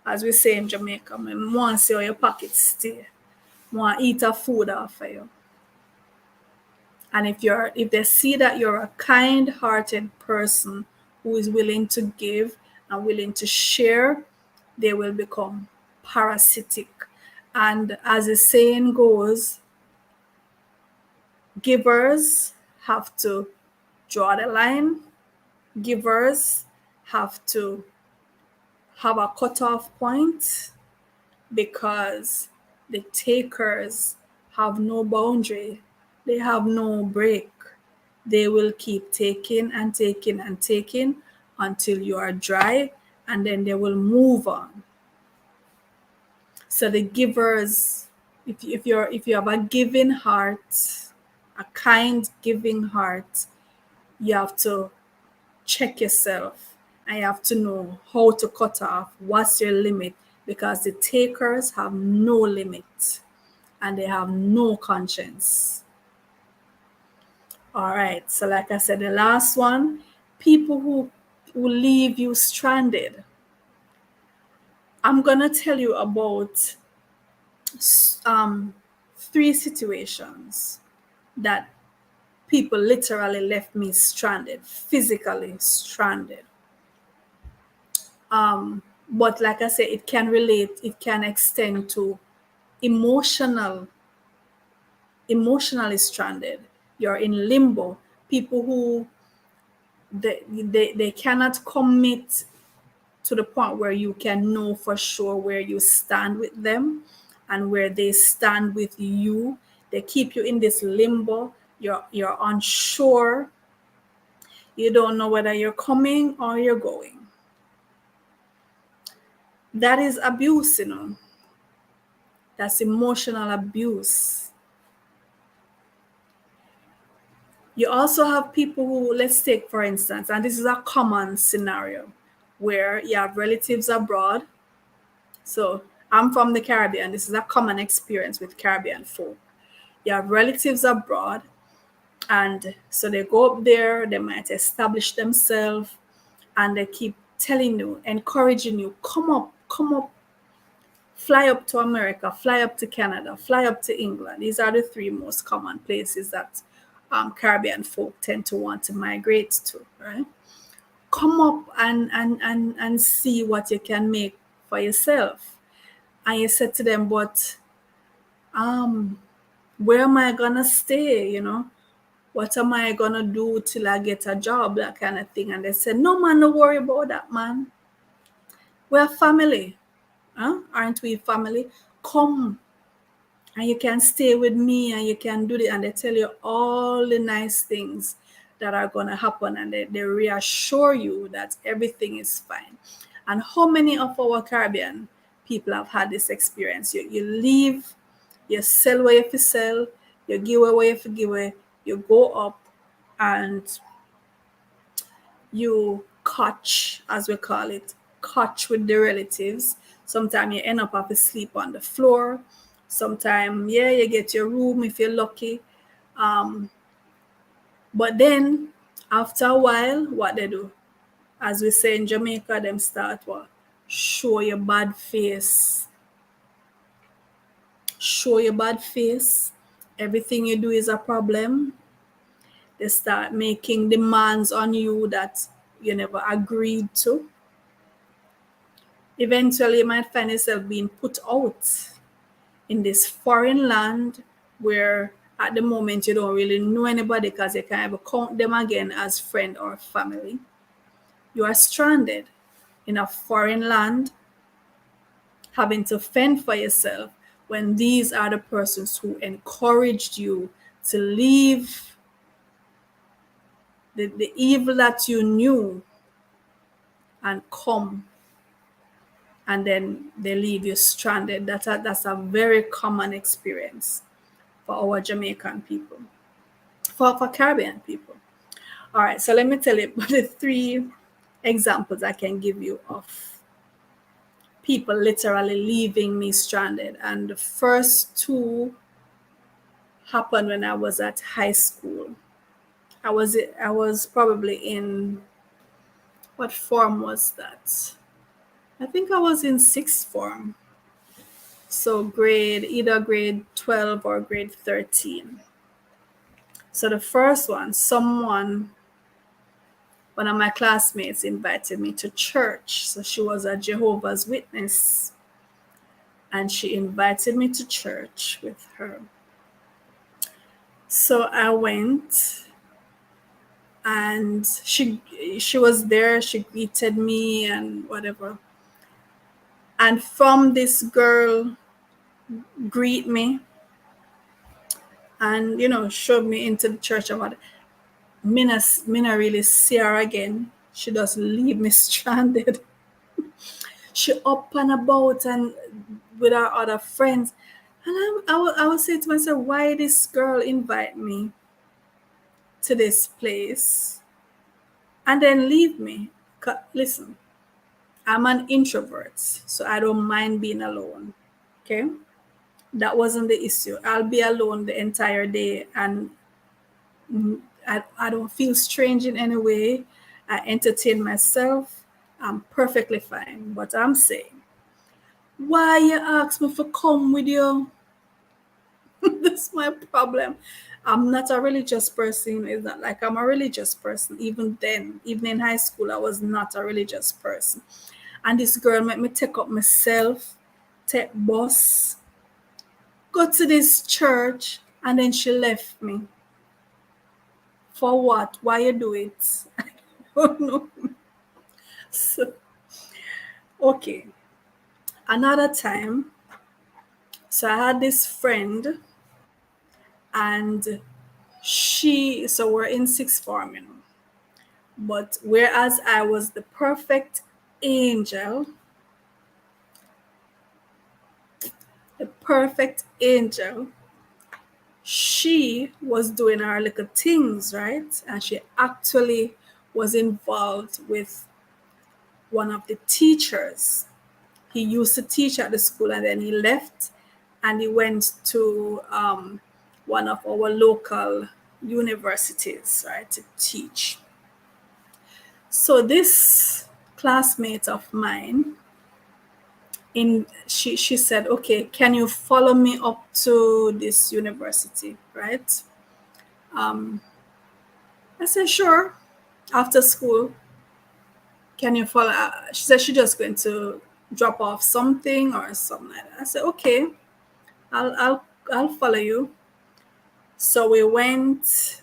As we say in Jamaica, I want to see how your pocket stay. I want to eat a food off of you. And if they see that you're a kind-hearted person who is willing to give and willing to share, they will become parasitic. And as the saying goes, givers have to draw the line. Givers have to have a cutoff point, because the takers have no boundary. They have no break. They will keep taking and taking and taking until you are dry, and then they will move on. So the givers, if you have a giving heart, a kind giving heart, you have to check yourself, and you have to know how to cut off, what's your limit, because the takers have no limit and they have no conscience. All right, so like I said, the last one, people who leave you stranded. I'm gonna tell you about 3 situations that people literally left me stranded, physically stranded. But like I said, it can extend to emotionally stranded. You're in limbo. People who they cannot commit to the point where you can know for sure where you stand with them and where they stand with you. They keep you in this limbo. You're unsure. You don't know whether you're coming or you're going. That is abuse, That's emotional abuse. You also have people who, let's take for instance, and this is a common scenario, where you have relatives abroad. So I'm from the Caribbean. This is a common experience with Caribbean folk. You have relatives abroad, and so they go up there, they might establish themselves, and they keep telling you, encouraging you, come up, fly up to America, fly up to Canada, fly up to England. These are the 3 most common places that Caribbean folk tend to want to migrate to, right? Come up and see what you can make for yourself. And you said to them, but where am I gonna stay? What am I gonna do till I get a job? That kind of thing. And they said, no man, don't worry about that, man. We're family. Aren't we family? Come, and you can stay with me, and you can do it. And they tell you all the nice things that are going to happen, and they reassure you that everything is fine. And how many of our Caribbean people have had this experience? You leave, you sell where you have to sell, you give away where you have to give away, you go up, and you catch, as we call it, catch with the relatives. Sometimes you end up have to sleep on the floor. Sometimes, yeah, you get your room if you're lucky. Um, but then after a while, what they do, as we say in Jamaica, them start what? Show your bad face. Show your bad face. Everything you do is a problem. They start making demands on you that you never agreed to. Eventually, you might find yourself being put out in this foreign land where at the moment you don't really know anybody because you can't ever count them again as friend or family. You are stranded in a foreign land having to fend for yourself when these are the persons who encouraged you to leave the evil that you knew and come, and then they leave you stranded. That's a very common experience for our Jamaican people, for Caribbean people. All right, so let me tell you the three examples I can give you of people literally leaving me stranded. And the first two happened when I was at high school. I was probably in, what form was that? I think I was in sixth form. So either grade 12 or grade 13. So the first one of my classmates invited me to church. So she was a Jehovah's Witness, and she invited me to church with her. So I went, and she was there. She greeted me and whatever. And from this girl greet me and showed me into the church about it. Mina really see her again. She just leave me stranded. She up and about and with her other friends. And I would say to myself, why this girl invite me to this place and then leave me? Listen, I'm an introvert, so I don't mind being alone. Okay? That wasn't the issue. I'll be alone the entire day, and I don't feel strange in any way. I entertain myself. I'm perfectly fine. But I'm saying, why you ask me to come with you? That's my problem. I'm not a religious person. It's not like I'm a religious person. Even then, even in high school, I was not a religious person. And this girl made me take up myself, take bus, go to this church, and then she left me. For what? Why you do it? I don't know. So, okay. Another time, so I had this friend, and so we're in sixth form, but whereas I was the perfect angel, the perfect angel, she was doing her little things, right? And she actually was involved with one of the teachers. He used to teach at the school, and then he left and he went to one of our local universities, right, to teach. So this classmate of mine, she said, okay, can you follow me up to this university, right? I said, sure. After school, can you follow? She said she just going to drop off something or something like that. I said, okay, I'll follow you. So we went.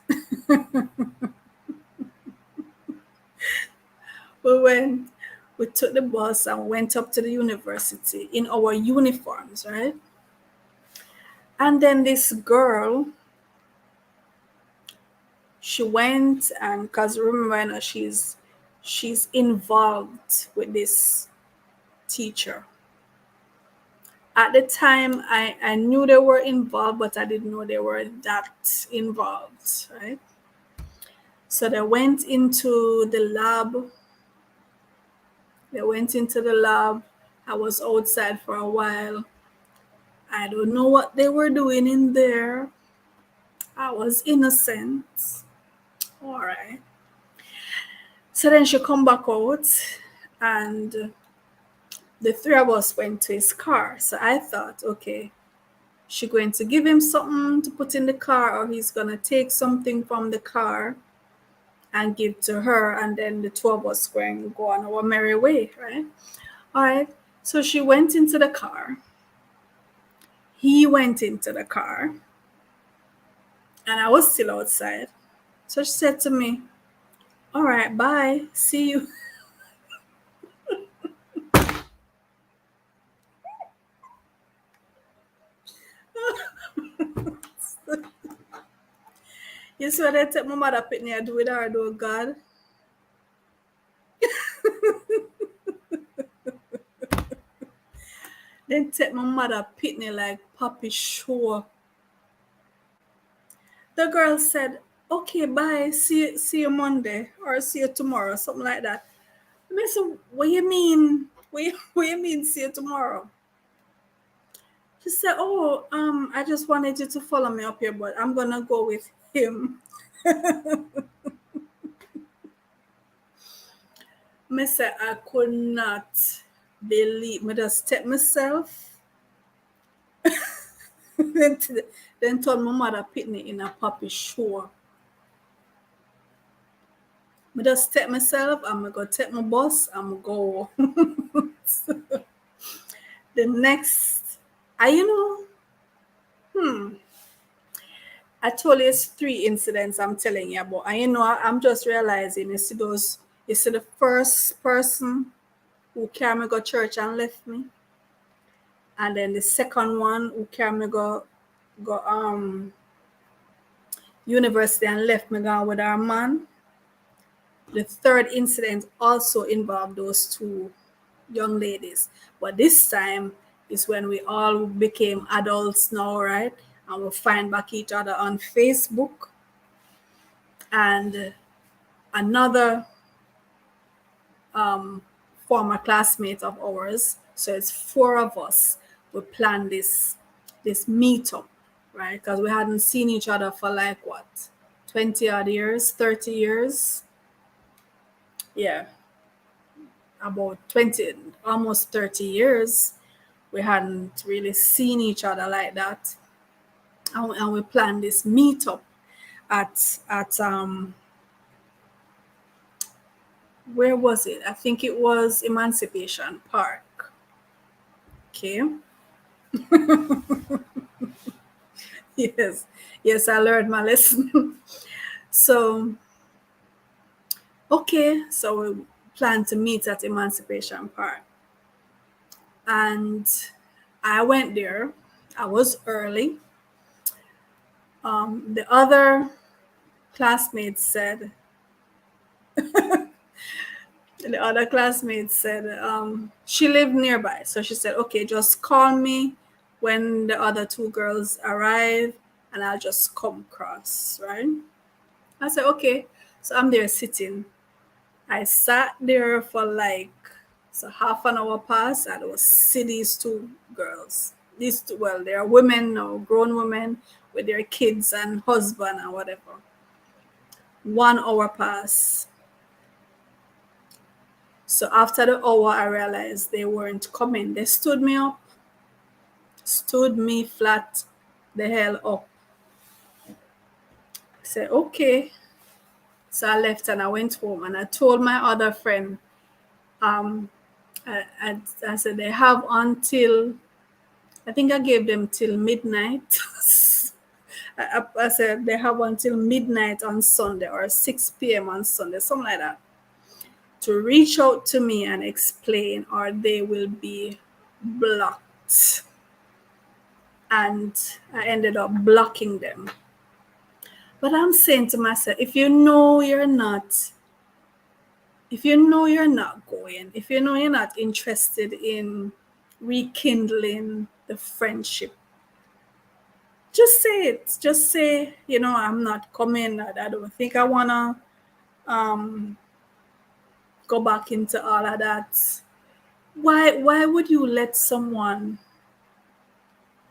we went. We took the bus and went up to the university in our uniforms, right? And then this girl, she went, and because remember, she's involved with this teacher. At the time, I knew they were involved, but I didn't know they were that involved, right? So they went into the lab. They went into the lab. I was outside for a while. I don't know what they were doing in there. I was innocent. All right. So then she come back out, and the three of us went to his car. So I thought, okay, she going to give him something to put in the car, or he's gonna take something from the car and give to her, and then the two of us going to go on our merry way, right? All right. So she went into the car. He went into the car, and I was still outside. So she said to me, "All right, bye. See you." You see what they take my mother pit me I do with her, though, God. Then take my mother pitney like Papi Show. The girl said, "Okay, bye. See you Monday or see you tomorrow," something like that. I said, "What you mean? What you mean see you tomorrow?" She said, "Oh, I just wanted you to follow me up here, but I'm gonna go with him." Me say I could not believe me just step myself. then, then told my mother put me in a Papi Show. Me just step myself, I'm gonna take my bus, I'm go. The next, you know, I told you it's three incidents I'm telling you about. And I'm just realizing you see the first person who carried me go church and left me. And then the second one who carried me go university and left me gone with our man. The third incident also involved those two young ladies. But this time is when we all became adults now, right? And we find back each other on Facebook. And another former classmate of ours. So it's four of us. We planned this meetup, right? Because we hadn't seen each other for like what, 20 odd years, 30 years. Yeah, about 20, almost 30 years. We hadn't really seen each other like that. And we planned this meetup at where was it? I think it was Emancipation Park. Okay. Yes, yes, I learned my lesson. So, okay, so we plan to meet at Emancipation Park. And I went there. I was early. The other classmates said, she lived nearby. So she said, okay, just call me when the other two girls arrive and I'll just come across, right? I said, okay. So I'm there sitting. I sat there for like so half an hour passed and I was see these two girls. These two, well, they are women or grown women with their kids and husband and whatever. 1 hour passed. So after the hour, I realized they weren't coming. They stood me up, stood me flat the hell up. I said, okay. So I left and I went home and I told my other friend, um, I said, they have until, I think I gave them till midnight. I said, they have until midnight on Sunday or 6 p.m. on Sunday, something like that, to reach out to me and explain, or they will be blocked. And I ended up blocking them. But I'm saying to myself, if you know you're not going, if you know you're not interested in rekindling the friendship, just say it. Just say, I'm not coming. I don't think I wanna. um, go back into all of that. Why would you let someone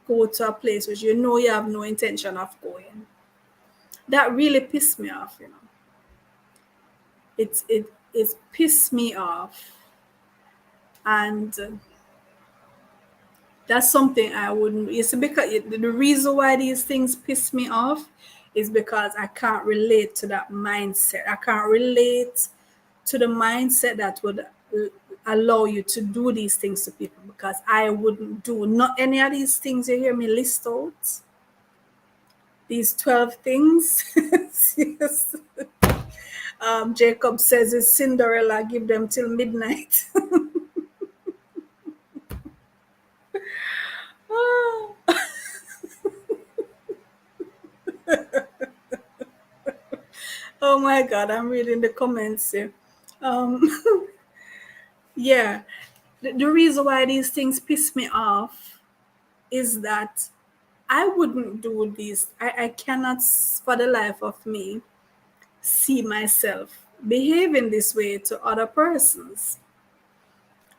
go to a place which you know you have no intention of going? That really pissed me off, you know. It's pissed me off, and that's something I wouldn't. It's because the reason why these things piss me off is because I can't relate to that mindset. I can't relate to the mindset that would allow you to do these things to people, because I wouldn't do not any of these things you hear me list out. These 12 things. Yes. Jacob says it's Cinderella, give them till midnight. Oh my God, I'm reading the comments here. Um, yeah, the reason why these things piss me off is that I wouldn't do this. I cannot, for the life of me, see myself behaving this way to other persons.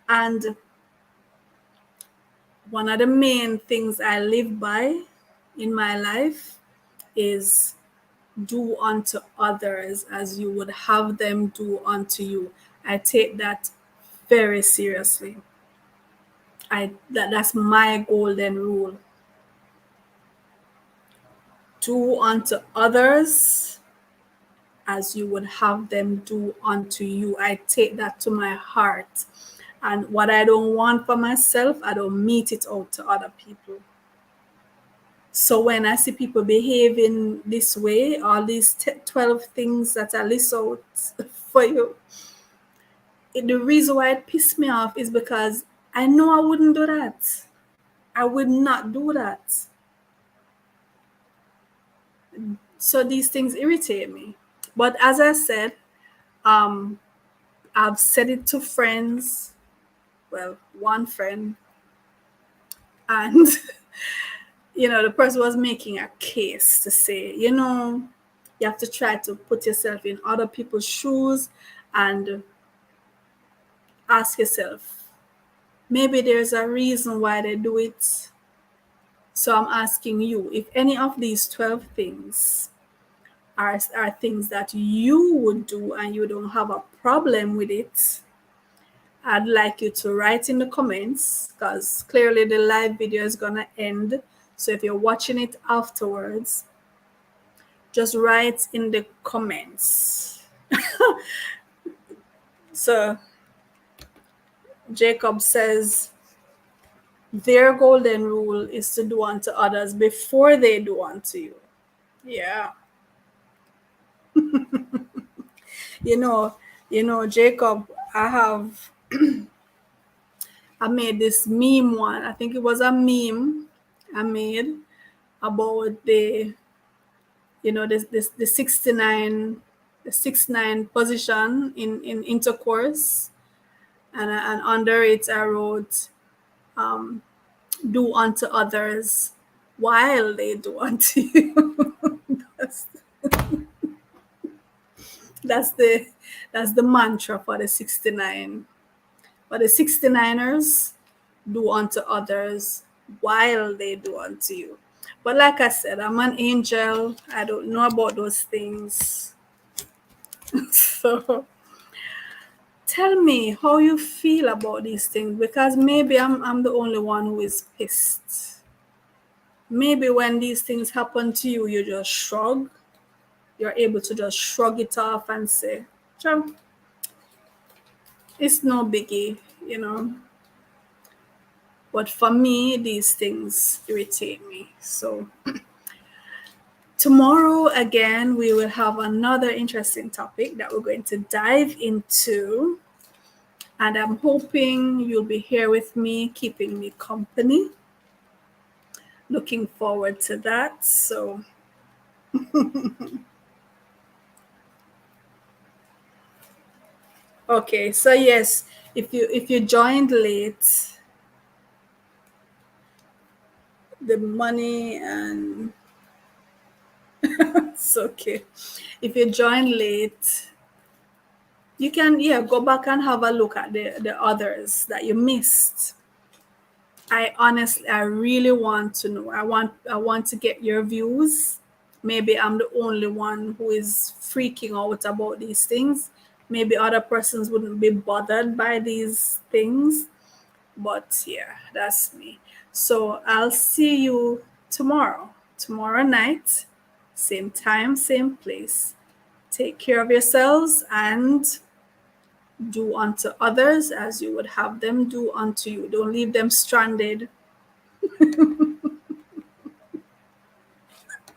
And one of the main things I live by in my life is do unto others as you would have them do unto you. I take that very seriously. That's my golden rule. Do unto others as you would have them do unto you. I take that to my heart. And what I don't want for myself, I don't mete it out to other people. So when I see people behaving this way, all these 12 things that I list out for you, the reason why it pissed me off is because I know I wouldn't do that. I would not do that. So these things irritate me. But as I said, um, I've said it to friends, well, one friend, and the person was making a case to say, you have to try to put yourself in other people's shoes and ask yourself, maybe there's a reason why they do it. So I'm asking you, if any of these 12 things are things that you would do and you don't have a problem with it, I'd like you to write in the comments, because clearly the live video is going to end. So if you're watching it afterwards, just write in the comments. So Jacob says their golden rule is to do unto others before they do unto you. Yeah. you know, Jacob, I made this meme one. I think it was a meme I made about the 69, the 6-9 position in intercourse, and under it I wrote, do unto others while they do unto you. that's, that's the mantra for the 69. For the 69ers, do unto others while they do unto you. But like I said, I'm an angel. I don't know about those things. So tell me how you feel about these things, because maybe I'm the only one who is pissed. Maybe when these things happen to you, you just shrug. You're able to just shrug it off and say, "Sure, it's no biggie. But for me, these things irritate me. So tomorrow, again, we will have another interesting topic that we're going to dive into. And I'm hoping you'll be here with me, keeping me company. Looking forward to that. So okay, so yes, if you joined late, the money and it's okay. If you joined late, You can, yeah, go back and have a look at the others that you missed. I really want to know. I want to get your views. Maybe I'm the only one who is freaking out about these things. Maybe other persons wouldn't be bothered by these things. But yeah, that's me. So I'll see you tomorrow. Tomorrow night, same time, same place. Take care of yourselves and do unto others as you would have them do unto you. Don't leave them stranded.